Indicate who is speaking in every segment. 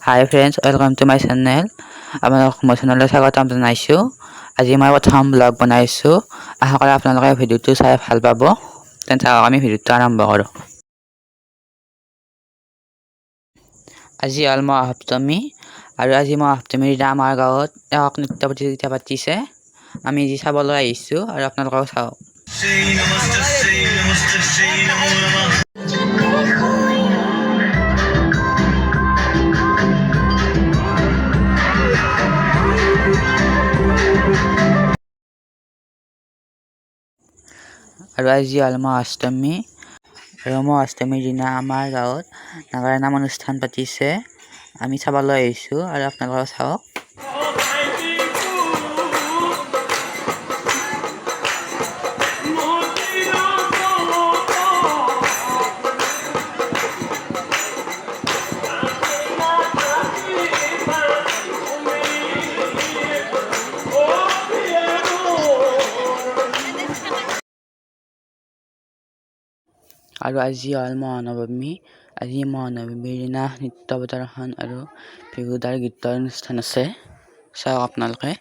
Speaker 1: High friends, welcome to my channel. আপোনালোকক মোৰ চেনেললৈ স্বাগতম জনাইছোঁ। আজি মই প্ৰথম ব্লগ বনাইছোঁ। আশা কৰোঁ আপোনালোকে ভিডিঅ'টো চাই ভাল পাব। তেন্তে আমি ভিডিঅ'টো আৰম্ভ কৰোঁ। আজি হ'ল মহাসপ্তমী আৰু আজি মহাসপ্তমীৰ দিনা আমাৰ গাঁৱত এক নৃত্য প্ৰতিযোগিতা পাতিছে। আমি যি চাবলৈ আহিছোঁ আৰু আপোনালোকেও চাওক। আৰু আজি হ'ল মহাষ্টমী আৰু মহাষ্টমীৰ দিনা আমাৰ গাঁৱত নাগাৰা নাম অনুষ্ঠান পাতিছে। আমি চাবলৈ আহিছোঁ আৰু আপোনালোকেও চাওক। আৰু আজি হ'ল মহানৱমী। আজি মহানৱমীৰ দিনা নৃত্য প্ৰদৰ্শন আৰু বিহুদাৰ গীতৰ অনুষ্ঠান আছে। চাওক আপোনালোকে।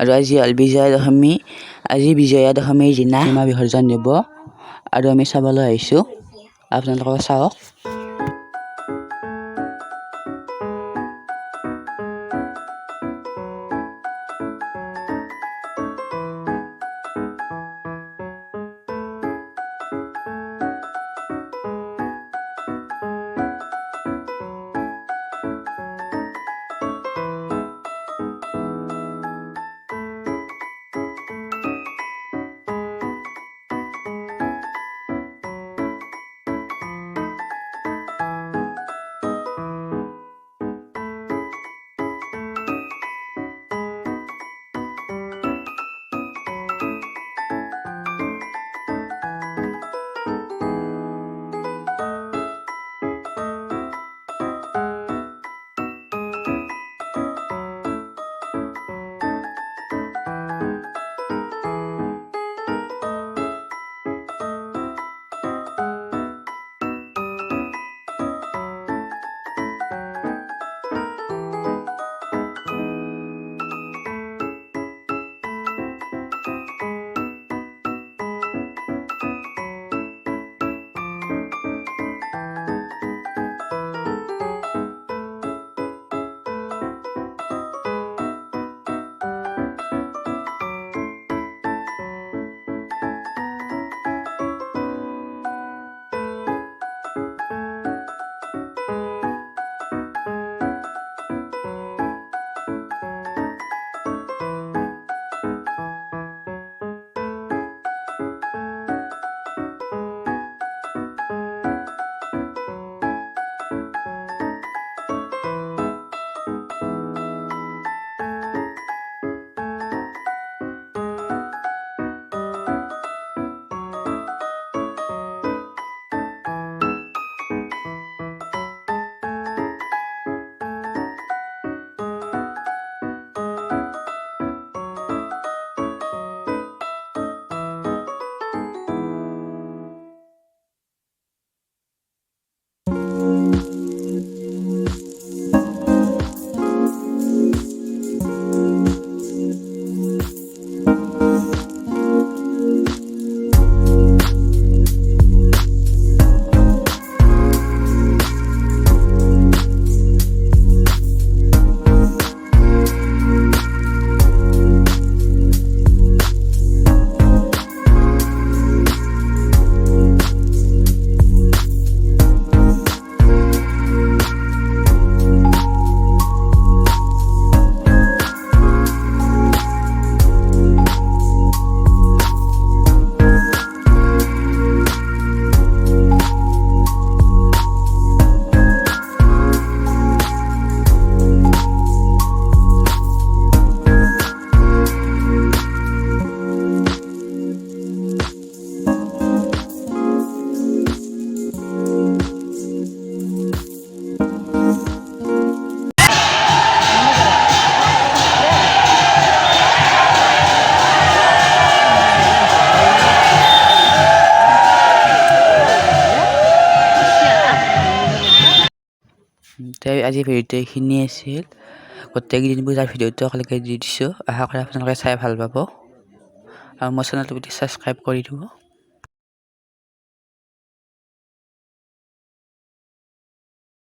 Speaker 1: আৰু আজি হ'ল বিজয়া দশমী। আজি বিজয়া দশমীৰ দিনা সীমা বিসৰ্জন দিব আৰু আমি চাবলৈ আহিছোঁ, আপোনালোকে চাওক। আজি ভিডিঅ'টো এইখিনি আছিল। গোটেইকেইদিন পূজাৰ ভিডিঅ'টো একেলগে দি দিছোঁ। আশা কৰোঁ আপোনালোকে চাই ভাল পাব আৰু মোৰ চেনেলটো ছাবস্ক্ৰাইব কৰি দিব।